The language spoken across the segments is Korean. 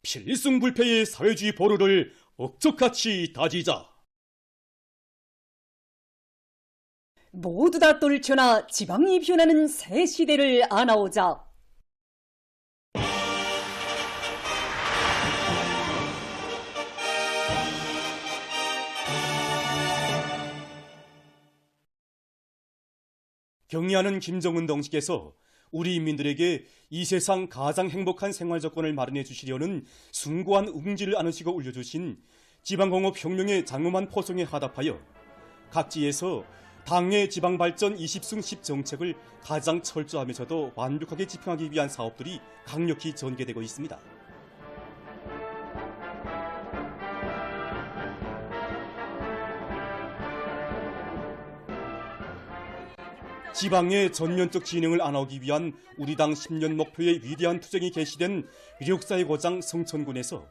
필승불패의 사회주의 보루를 억적같이 다지자. 모두 다 떨쳐나 지방이 변하는 새 시대를 아나오자. 경의하는 김정은 동지께서 우리 인민들에게 이 세상 가장 행복한 생활 조건을 마련해 주시려는 숭고한 의지를 안으시고 올려주신 지방공업혁명의 장엄한 포성에 하답하여 각지에서 당의 지방발전 20승 10 정책을 가장 철저하면서도 완벽하게 집행하기 위한 사업들이 강력히 전개되고 있습니다. 지방의 전면적 진흥을 안아오기 위한 우리 당 10년 목표의 위대한 투쟁이 개시된 위력사의 고장 성천군에서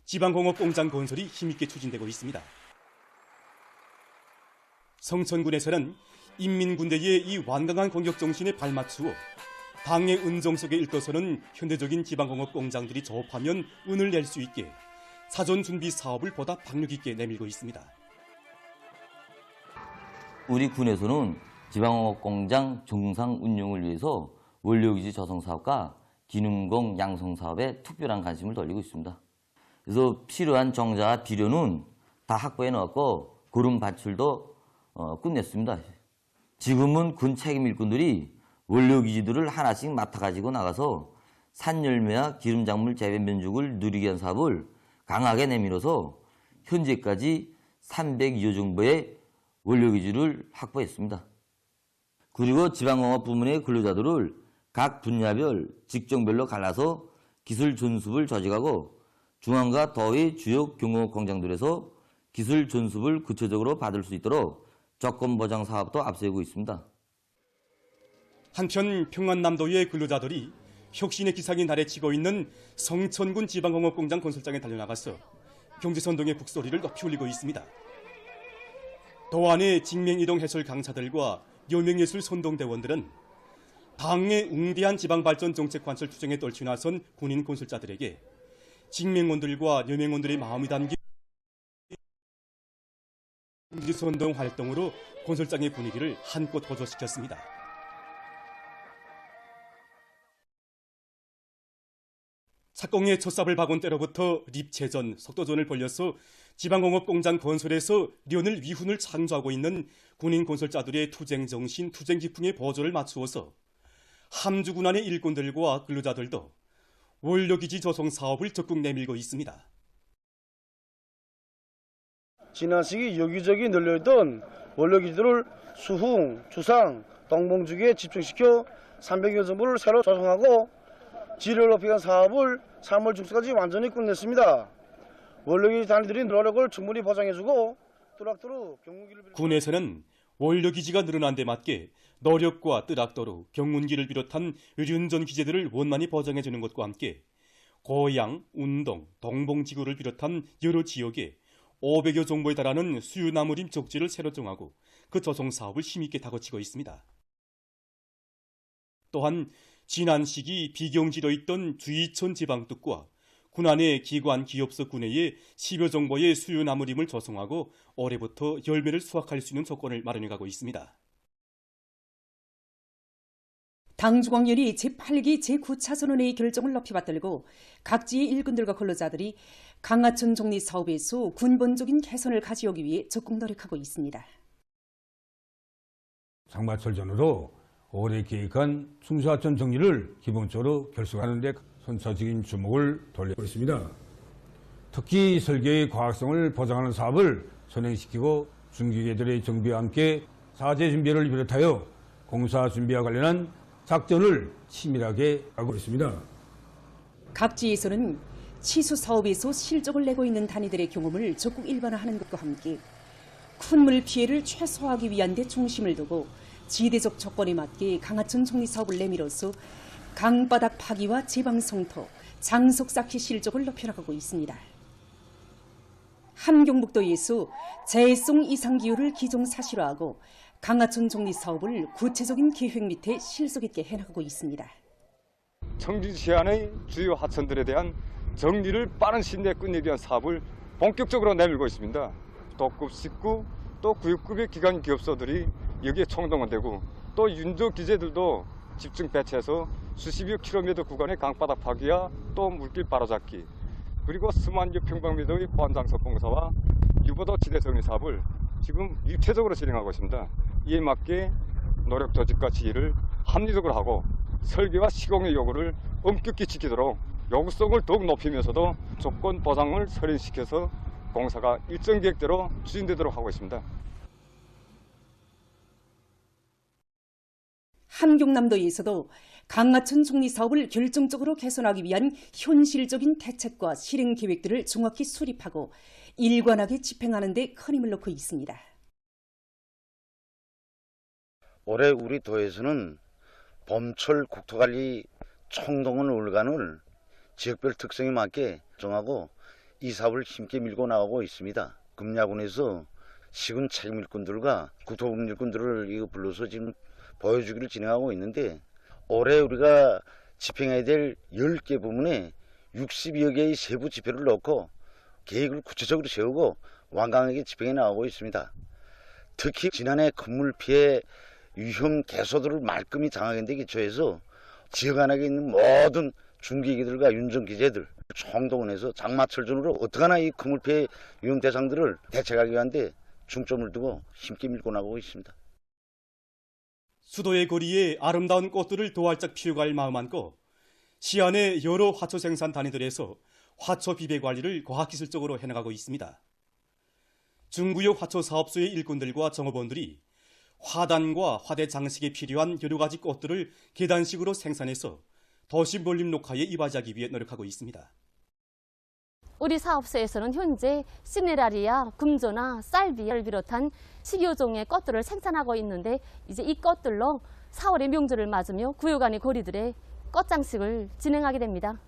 지방공업공장 건설이 힘있게 추진되고 있습니다. 성천군에서는 인민군대의 이 완강한 공격정신에 발맞추어 당의 은정 속에 일떠서는 현대적인 지방공업공장들이 조업하면 운을 낼 수 있게 사전 준비 사업을 보다 박력 있게 내밀고 있습니다. 우리 군에서는 지방공업공장 정상 운용을 위해서 원료기지 조성사업과 기능공 양성사업에 특별한 관심을 돌리고 있습니다. 그래서 필요한 정자와 비료는 다 확보해 놓았고 고름 반출도 끝냈습니다. 지금은 군 책임 일꾼들이 원료기지들을 하나씩 맡아가지고 나가서 산열매와 기름작물 재배 면적을 누리게 한 사업을 강하게 내밀어서 현재까지 302여 정도의 원료기지를 확보했습니다. 그리고 지방공업 부문의 근로자들을 각 분야별 직종별로 갈라서 기술 전습을 조직하고 중앙과 도의 주요 경공업 공장들에서 기술 전습을 구체적으로 받을 수 있도록 조건 보장 사업도 앞세우고 있습니다. 한편 평안남도의 근로자들이 혁신의 기상이 나래치고 있는 성천군 지방공업공장 건설장에 달려나가서 경제선동의 북소리를 높이 울리고 있습니다. 도안의 직맹이동 해설 강사들과 여명예술 선동대원들은 당의 웅대한 지방발전 정책 관철 투쟁에 떨쳐 나선 군인 건설자들에게 직맹원들과 여명원들의 마음이 담긴 선동 활동으로 건설장의 분위기를 한껏 고조시켰습니다. 착공의 첫삽을 박은 때로부터 립체전, 속도전을 벌여서 지방공업공장 건설에서 련을 위훈을 창조하고 있는 군인 건설자들의 투쟁정신, 투쟁기풍의 보조를 맞추어서 함주군안의 일꾼들과 근로자들도 원료기지 조성 사업을 적극 내밀고 있습니다. 지난 시기 여기저기 널려있던 원료기지들을 수흥, 주상, 동봉주기에 집중시켜 300여 정부를 새로 조성하고 질을 높이기 위한 사업을 3월 중순까지 완전히 끝냈습니다. 원료기지 단위들이 노력을 충분히 보장해주고 뚜락도로 경운기를 군에서는 원료기지가 늘어난 데 맞게 노력과 뜨락도로 경운기를 비롯한 의륜전 기재들을 원만히 보장해주는 것과 함께 고양, 운동, 동봉지구를 비롯한 여러 지역에 500여 정보에 달하는 수유나무림 적지를 새로 정하고 그 조성 사업을 힘있게 다그치고 있습니다. 또한 지난 시기 비경지로 있던 주이천 지방특구와 군안의 기관 기업서 군내에 10여 정보의 수유나무림을 조성하고 올해부터 열매를 수확할 수 있는 조건을 마련해가고 있습니다. 당중앙련이 제8기 제9차선언의 결정을 높이 받들고 각지의 일꾼들과 근로자들이 강하천 정리 사업에서 근본적인 개선을 가져오기 위해 적극 노력하고 있습니다. 장마철 전후로 올해 계획한 충수하천 정리를 기본적으로 결속하는 데 선차적인 주목을 돌리고 있습니다. 특히 설계의 과학성을 보장하는 사업을 선행시키고 중기계들의 정비와 함께 사제 준비를 비롯하여 공사 준비와 관련한 작전을 치밀하게 하고 있습니다. 각지에서는 치수 사업에서 실적을 내고 있는 단위들의 경험을 적극 일반화하는 것과 함께 큰 물 피해를 최소화하기 위한 데 중심을 두고 지대적 조건에 맞게 강하천 정리 사업을 내밀어서 강바닥 파기와 제방성토, 장석 쌓기 실적을 높여나가고 있습니다. 함경북도에서 재해성 이상기후를 기정사실화하고 강하천 정리 사업을 구체적인 계획 밑에 실속 있게 해나가고 있습니다. 청주시안의 주요 하천들에 대한 정리를 빠른 시일 내에 끝내기 위한 사업을 본격적으로 내밀고 있습니다. 도급 19, 또 9급의 기관 기업소들이 여기에 총동원되고 또 윤조 기재들도 집중 배치해서 수십여 킬로미터 구간의 강바닥 파기와 또 물길 바로잡기, 그리고 수만여 평방미터의 보안장소 공사와 유보도 지대 정리 사업을 지금 일체적으로 진행하고 있습니다. 이에 맞게 노력 조직과 지휘를 합리적으로 하고 설계와 시공의 요구를 엄격히 지키도록 요구성을 더욱 높이면서도 조건 보장을 설인시켜서 공사가 일정 계획대로 추진되도록 하고 있습니다. 함경남도에서도 강하천 정리 사업을 결정적으로 개선하기 위한 현실적인 대책과 실행 계획들을 정확히 수립하고 일관하게 집행하는 데 큰 힘을 놓고 있습니다. 올해 우리 도에서는 봄철 국토관리 총동원 올간을 지역별 특성에 맞게 정하고 이 사업을 힘께 밀고 나가고 있습니다. 금야군에서 시군 책임 일꾼들과 국토부 일꾼들을 이거 불러서 지금 보여주기를 진행하고 있는데, 올해 우리가 집행해야 될 10개 부문에 60여 개의 세부 지표를 넣고 계획을 구체적으로 세우고 완강하게 집행해 나가고 있습니다. 특히 지난해 건물 피해 위험 개소들을 말끔히 장악하는 데 기초해서 지역 안에 있는 모든 중기기들과 윤정기재들 총동원해서 장마철 전후로 어떡하나 이 건물 피해 위험 대상들을 대책하기 위한 데 중점을 두고 힘께 밀고 나가고 있습니다. 수도의 거리에 아름다운 꽃들을 도활짝 피워갈 마음 안고 시안의 여러 화초 생산 단위들에서 화초 비배 관리를 과학기술적으로 해나가고 있습니다. 중구역 화초 사업소의 일꾼들과 정업원들이 화단과 화대 장식에 필요한 여러 가지 꽃들을 계단식으로 생산해서 도시 몰림 녹화에 이바지하기 위해 노력하고 있습니다. 우리 사업소에서는 현재 시네라리아, 금조나 살비아를 비롯한 10여 종의 꽃들을 생산하고 있는데, 이제 이 꽃들로 4월의 명절을 맞으며 구역 안의 거리들의 꽃장식을 진행하게 됩니다.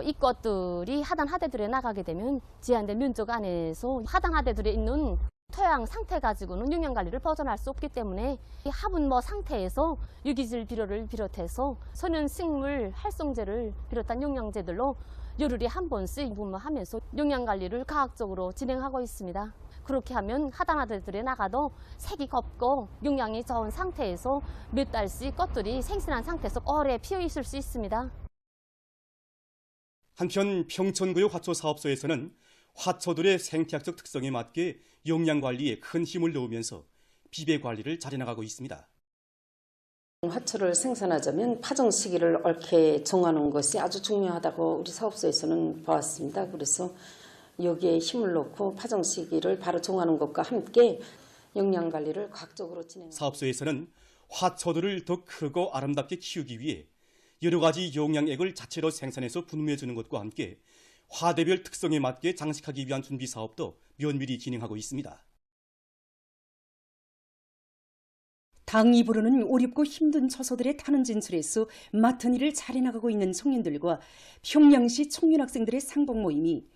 이 꽃들이 하단 하대들에 나가게 되면 제한된 면적 안에서 하단 하대들에 있는 토양 상태 가지고는 영양관리를 벗어날 수 없기 때문에 이 화분 상태에서 유기질 비료를 비롯해서 선연식물 활성제를 비롯한 영양제들로 열흘에 한 번씩 분무하면서 영양관리를 과학적으로 진행하고 있습니다. 그렇게 하면 하단 하대들에 나가도 색이 곱고 영양이 좋은 상태에서 몇 달씩 꽃들이 생생한 상태에서 오래 피어 있을 수 있습니다. 한편 평촌구역 화초 사업소에서는 화초들의 생태학적 특성에 맞게 영양 관리에 큰 힘을 넣으면서 비배 관리를 잘해나가고 있습니다. 화초를 생산하자면 파종 시기를 옳게 정하는 것이 아주 중요하다고 우리 사업소에서는 보았습니다. 그래서 여기에 힘을 놓고 파종 시기를 바로 정하는 것과 함께 영양 관리를 과학적으로 진행합니다. 사업소에서는 화초들을 더 크고 아름답게 키우기 위해 여러 가지 영양액을 자체로 생산해서 분무해주는 것과 함께 화대별 특성에 맞게 장식하기 위한 준비 사업도 면밀히 진행하고 있습니다. 당이 부르는 어렵고 힘든 처소들의 타는 진출에서 맡은 일을 잘해나가고 있는 청년들과 평양시 청년학생들의 상봉 모임이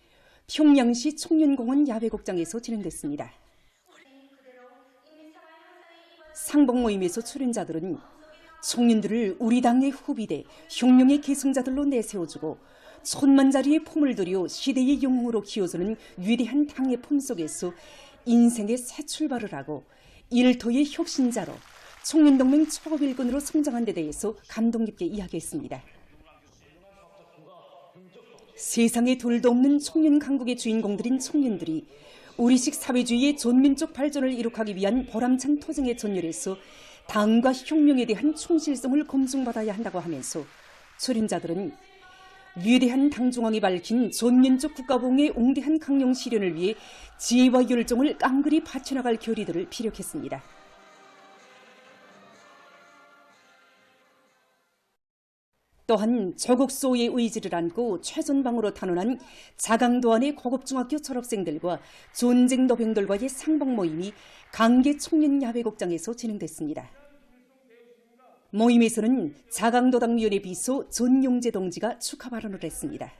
평양시 청년공원 야외곡장에서 진행됐습니다. 상봉 모임에서 출연자들은 청년들을 우리 당의 후비대, 혁명의 계승자들로 내세워주고 천만자리의 품을 들여 시대의 영웅으로 키워주는 위대한 당의 품 속에서 인생의 새 출발을 하고 일터의 혁신자로 청년동맹 초급일꾼으로 성장한 데 대해서 감동 깊게 이야기했습니다. 세상에 둘도 없는 청년 강국의 주인공들인 청년들이 우리식 사회주의의 전민족 발전을 이룩하기 위한 보람찬 투쟁에 전열해서 당과 혁명에 대한 충실성을 검증받아야 한다고 하면서 출연자들은 위대한 당중앙이 밝힌 전민족 국가보응의 옹대한 강령 실현을 위해 지혜와 열정을 깡그리 바쳐나갈 결의들을 피력했습니다. 또한 조국소의 의지를 안고 최전방으로 탄원한 자강도안의 고급중학교 졸업생들과 전쟁 노병들과의 상봉 모임이 강계 청년야외곡장에서 진행됐습니다. 모임에서는 자강도당위원회 비서 전용재 동지가 축하 발언을 했습니다.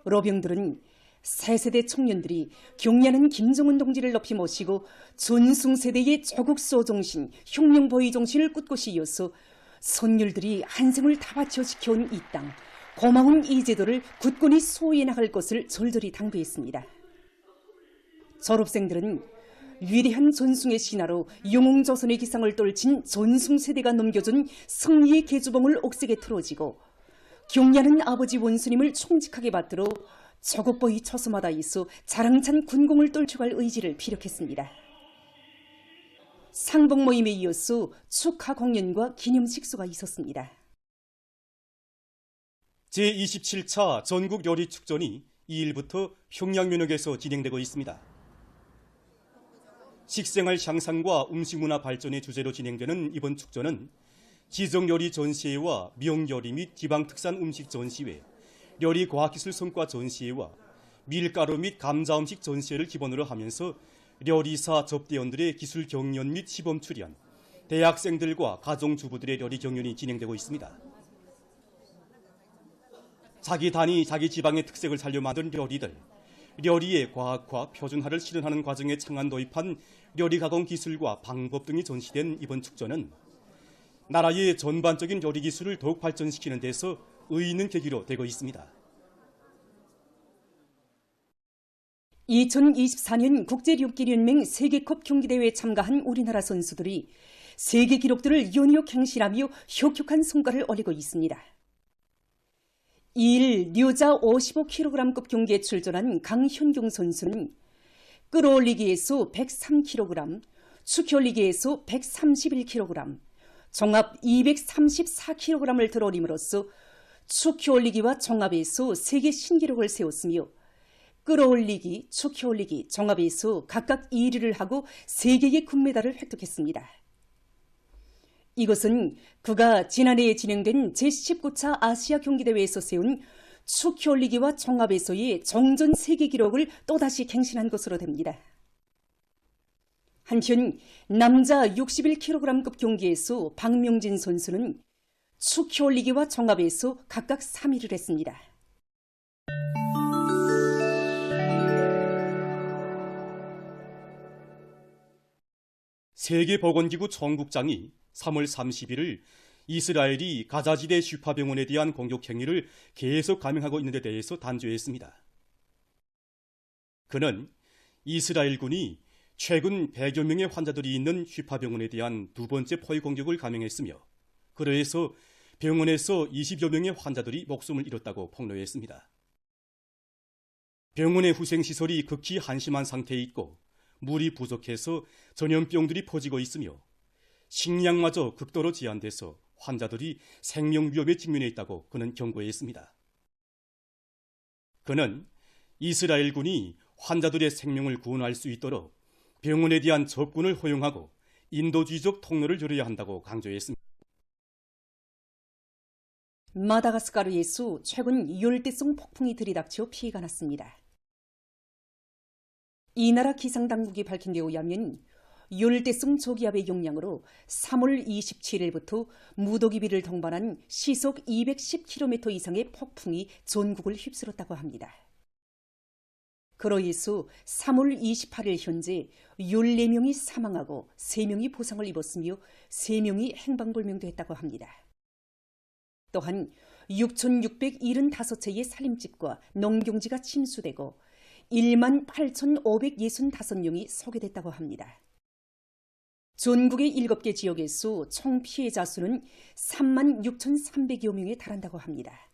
로병들은 새 세대 청년들이 경례하는 김정은 동지를 높이 모시고 전승세대의 조국소 정신, 혁명보위 정신을 꿋꿋이 이어서 선율들이 한생을 다 바쳐 지켜온 이 땅, 고마운 이 제도를 굳건히 소위해 나갈 것을 절절히 당부했습니다. 졸업생들은 위대한 전숭의 신화로 영웅조선의 기상을 떨친 전숭세대가 넘겨준 승리의 계주봉을 옥색에 틀어지고 경리하는 아버지 원수님을 총직하게 받들어 저곡보이 처소마다 있어 자랑찬 군공을 떨쳐갈 의지를 피력했습니다. 상봉 모임에 이어서 축하 공연과 기념 식수가 있었습니다. 제27차 전국 요리축전이 2일부터 평양면역에서 진행되고 있습니다. 식생활 향상과 음식문화 발전의 주제로 진행되는 이번 축전은 지정요리 전시회와 미용요리 및 지방특산 음식 전시회, 요리 과학기술 성과 전시회와 밀가루 및 감자 음식 전시회를 기본으로 하면서 요리사 접대원들의 기술 경연 및 시범 출연, 대학생들과 가정주부들의 요리 경연이 진행되고 있습니다. 자기 단위, 자기 지방의 특색을 살려 만든 요리들, 요리의 과학화, 표준화를 실현하는 과정에 창안 도입한 요리 가공 기술과 방법 등이 전시된 이번 축전은 나라의 전반적인 요리 기술을 더욱 발전시키는 데서 의의 있는 계기로 되고 있습니다. 2024년 국제육기연맹 세계컵 경기대회에 참가한 우리나라 선수들이 세계 기록들을 연이어 갱신하며 혁혁한 성과를 올리고 있습니다. 2일 류자 55kg급 경기에 출전한 강현경 선수는 끌어올리기에서 103kg, 축혀올리기에서 131kg, 종합 234kg을 들어올림으로써 축혀올리기와 종합에서 세계 신기록을 세웠으며 끌어올리기, 축혀올리기, 종합에서 각각 1위를 하고 3개의 금메달을 획득했습니다. 이것은 그가 지난해에 진행된 제19차 아시아 경기대회에서 세운 축혀올리기와 종합에서의 정전 세계 기록을 또다시 갱신한 것으로 됩니다. 한편 남자 61kg급 경기에서 박명진 선수는 축혀올리기와 종합에서 각각 3위를 했습니다. 세계보건기구 총국장이 3월 30일을 이스라엘이 가자지대 슈파병원에 대한 공격 행위를 계속 감행하고 있는 데 대해서 단죄했습니다. 그는 이스라엘군이 최근 100여 명의 환자들이 있는 슈파병원에 대한 두 번째 포위 공격을 감행했으며 그러해서 병원에서 20여 명의 환자들이 목숨을 잃었다고 폭로했습니다. 병원의 후생시설이 극히 한심한 상태에 있고 물이 부족해서 전염병들이 퍼지고 있으며 식량마저 극도로 제한돼서 환자들이 생명 위협에 직면해 있다고 그는 경고했습니다. 그는 이스라엘군이 환자들의 생명을 구원할 수 있도록 병원에 대한 접근을 허용하고 인도주의적 통로를 열어야 한다고 강조했습니다. 마다가스카르에서 최근 열대성 폭풍이 들이닥쳐 피해가 났습니다. 이 나라 기상당국이 밝힌 데 의하면 열대성 저기압의 영향으로 3월 27일부터 무더기비를 동반한 시속 210km 이상의 폭풍이 전국을 휩쓸었다고 합니다. 그러해서 3월 28일 현재 14명이 사망하고 3명이 부상을 입었으며 3명이 행방불명됐다고 합니다. 또한 6,675채의 살림집과 농경지가 침수되고 18,565명이 소개됐다고 합니다. 전국의 7개 지역에서 총 피해자 수는 36,300여 명에 달한다고 합니다.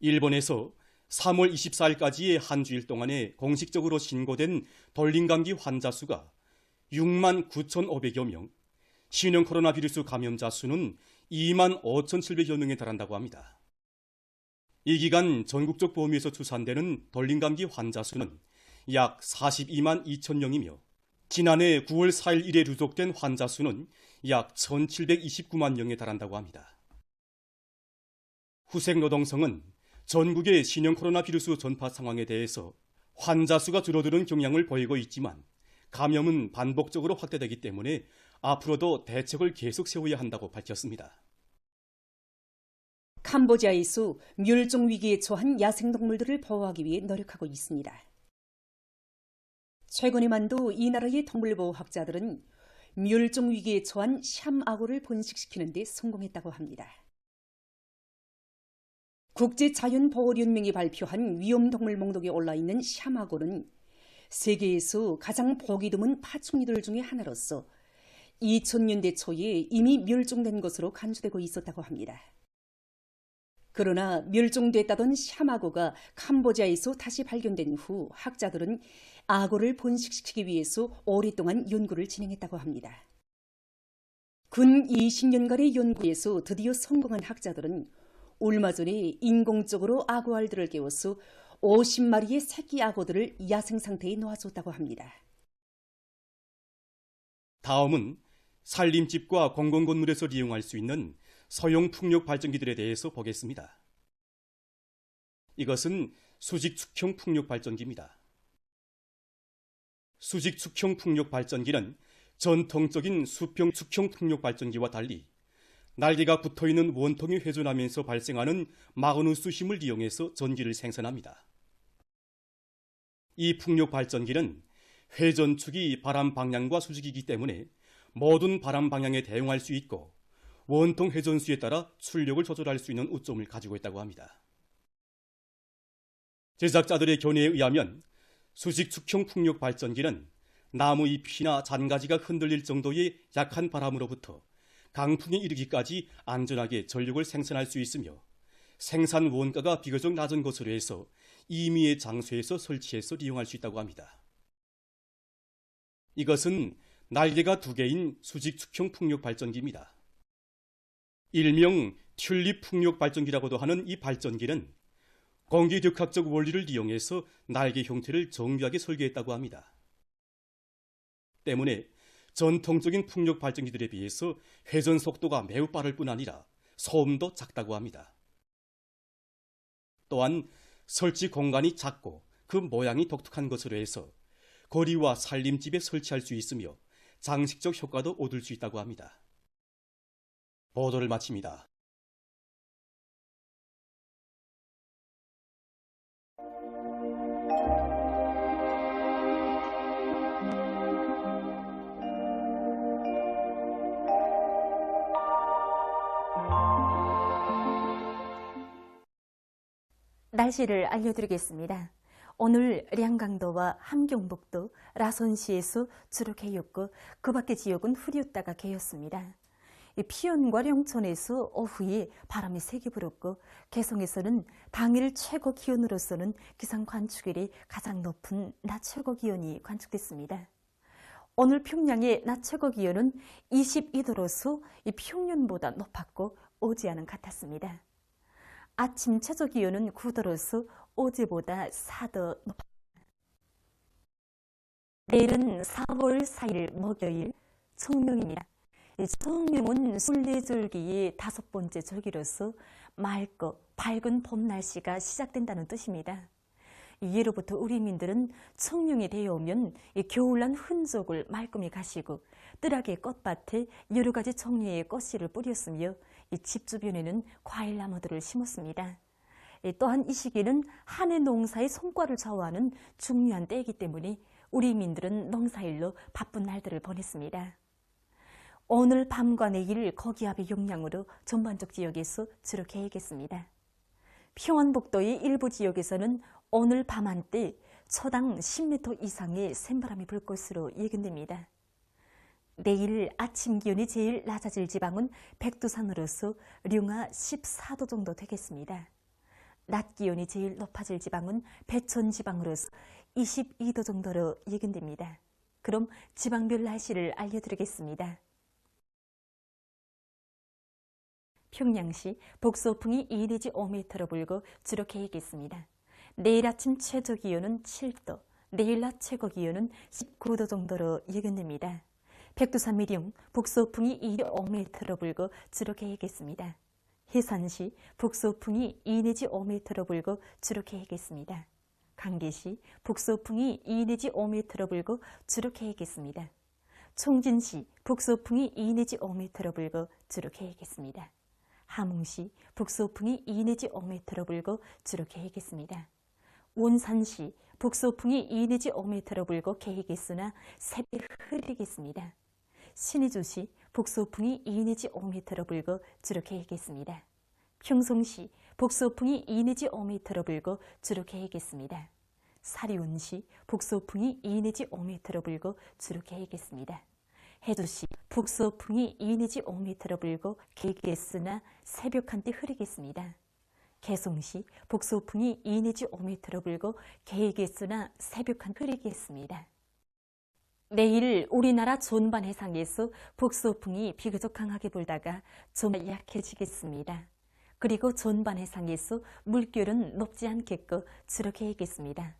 일본에서 3월 24일까지의 한 주일 동안에 공식적으로 신고된 돌림감기 환자 수가 69,500여 명, 신형 코로나 바이러스 감염자 수는 25,700여 명에 달한다고 합니다. 이 기간 전국적 범위에서 추산되는 돌림감기 환자 수는 약 42만 2천 명이며 지난해 9월 4일 이래 누적된 환자 수는 약 1,729만 명에 달한다고 합니다. 후생노동성은 전국의 신형 코로나 바이러스 전파 상황에 대해서 환자 수가 줄어드는 경향을 보이고 있지만 감염은 반복적으로 확대되기 때문에 앞으로도 대책을 계속 세워야 한다고 밝혔습니다. 캄보디아에서 멸종 위기에 처한 야생동물들을 보호하기 위해 노력하고 있습니다. 최근에만도 이 나라의 동물보호학자들은 멸종 위기에 처한 샴악어를 번식시키는 데 성공했다고 합니다. 국제자연보호연맹이 발표한 위험동물 목록에 올라있는 샤마고는 세계에서 가장 보기 드문 파충류들 중에 하나로서 2000년대 초에 이미 멸종된 것으로 간주되고 있었다고 합니다. 그러나 멸종됐다던 샤마고가 캄보디아에서 다시 발견된 후 학자들은 악어를 번식시키기 위해서 오랫동안 연구를 진행했다고 합니다. 근 20년간의 연구에서 드디어 성공한 학자들은 얼마 전에 인공적으로 악어알들을 깨워서 50마리의 새끼 악어들을 야생 상태에 놓아줬다고 합니다. 다음은 산림집과 공공건물에서 이용할 수 있는 서용 풍력 발전기들에 대해서 보겠습니다. 이것은 수직 축형 풍력 발전기입니다. 수직 축형 풍력 발전기는 전통적인 수평 축형 풍력 발전기와 달리 날개가 붙어있는 원통이 회전하면서 발생하는 마그누스 힘을 이용해서 전기를 생산합니다. 이 풍력 발전기는 회전축이 바람 방향과 수직이기 때문에 모든 바람 방향에 대응할 수 있고 원통 회전수에 따라 출력을 조절할 수 있는 우점을 가지고 있다고 합니다. 제작자들의 견해에 의하면 수직 축형 풍력 발전기는 나무 잎이나 잔가지가 흔들릴 정도의 약한 바람으로부터 강풍에 이르기까지 안전하게 전력을 생산할 수 있으며 생산 원가가 비교적 낮은 것으로 해서 임의의 장소에서 설치해서 이용할 수 있다고 합니다. 이것은 날개가 2개인 수직 축형 풍력 발전기입니다. 일명 튤립 풍력 발전기라고도 하는 이 발전기는 공기력학적 원리를 이용해서 날개 형태를 정교하게 설계했다고 합니다. 때문에 전통적인 풍력 발전기들에 비해서 회전 속도가 매우 빠를 뿐 아니라 소음도 작다고 합니다. 또한 설치 공간이 작고 그 모양이 독특한 것으로 해서 거리와 산림집에 설치할 수 있으며 장식적 효과도 얻을 수 있다고 합니다. 보도를 마칩니다. 날씨를 알려드리겠습니다. 오늘 량강도와 함경북도, 라선시에서 주로 개였고 그 밖의 지역은 흐렸다가 개였습니다. 피연과 령천에서 오후에 바람이 세게 불었고 개성에서는 당일 최고 기온으로서는 기상 관측일이 가장 높은 낮 최고 기온이 관측됐습니다. 오늘 평양의 낮 최고 기온은 22도로서 평년보다 높았고 어제와는 같았습니다. 아침 최저 기온은 9도로서 어제보다 4도 높았습니다. 내일은 4월 4일 목요일 청명입니다. 청명은 순례절기의 5번째 절기로서 맑고 밝은 봄 날씨가 시작된다는 뜻입니다. 예로부터 우리 민들은 청명이 되어오면 겨울난 흔적을 말끔히 가시고 뜰악의 꽃밭에 여러 가지 종류의 꽃씨를 뿌렸으며 집 주변에는 과일나무들을 심었습니다. 또한 이 시기는 한 해 농사의 성과를 좌우하는 중요한 때이기 때문에 우리 민들은 농사일로 바쁜 날들을 보냈습니다. 오늘 밤과 내일 거기압의 영향으로 전반적 지역에서 주로 개겠습니다. 평안북도의 일부 지역에서는 오늘 밤 한때 초당 10m 이상의 샘바람이 불 것으로 예견됩니다. 내일 아침 기온이 제일 낮아질 지방은 백두산으로서 령하 14도 정도 되겠습니다. 낮 기온이 제일 높아질 지방은 배천 지방으로서 22도 정도로 예견됩니다. 그럼 지방별 날씨를 알려드리겠습니다. 평양시 북소풍이 2 내지 5m로 불고 주로 개겠습니다. 내일 아침 최저 기온은 7도, 내일 낮 최고 기온은 19도 정도로 예견됩니다. 백두산 미령 북소풍이 2 내지 5m로 불고 주로 개겠습니다. 해산시 북소풍이 2 내지 5m로 불고 주로 개겠습니다. 강계시 북소풍이 2 내지 5m로 불고 주로 개겠습니다. 총진시 북소풍이 2 내지 5m로 불고 주로 개겠습니다. 함흥시 북소풍이 2 내지 5m로 불고 주로 개겠습니다. 원산시 북소풍이 2 내지 5m로 불고 개겠으나 새벽 흐리겠습니다. 신의주시 북소풍이 2 내지 5m로 불고 주로 개겠습니다. 평송시 북소풍이 2 내지 5m로 불고 주로 개겠습니다. 사리온시 북소풍이 2 내지 5m로 불고 주로 개겠습니다. 해주시 북소풍이 2 내지 5m로 불고 개겠으나 새벽 한때 흐리겠습니다. 개송시 북소풍이 2 내지 5m로 불고 개겠으나 새벽 한때 흐리겠습니다. 내일 우리나라 존반 해상에서 북소풍이 비교적 강하게 불다가 좀 약해지겠습니다. 그리고 존반 해상에서 물결은 높지 않겠고 주로 개겠습니다.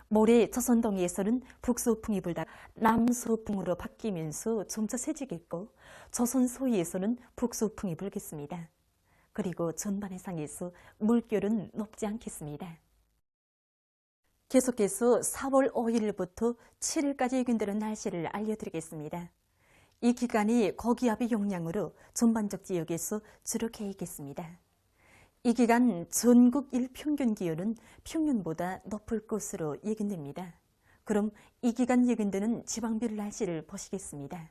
모레 조선동해에서는 북소풍이 불다 남소풍으로 바뀌면서 점차 세지겠고 조선 소위에서는 북소풍이 불겠습니다. 그리고 전반 해상에서 물결은 높지 않겠습니다. 계속해서 4월 5일부터 7일까지 예견되는 날씨를 알려드리겠습니다. 이 기간이 고기압의 영향으로 전반적 지역에서 주로 개겠습니다. 이 기간 전국 일평균 기온은 평년보다 높을 것으로 예견됩니다. 그럼 이 기간 예견되는 지방별 날씨를 보시겠습니다.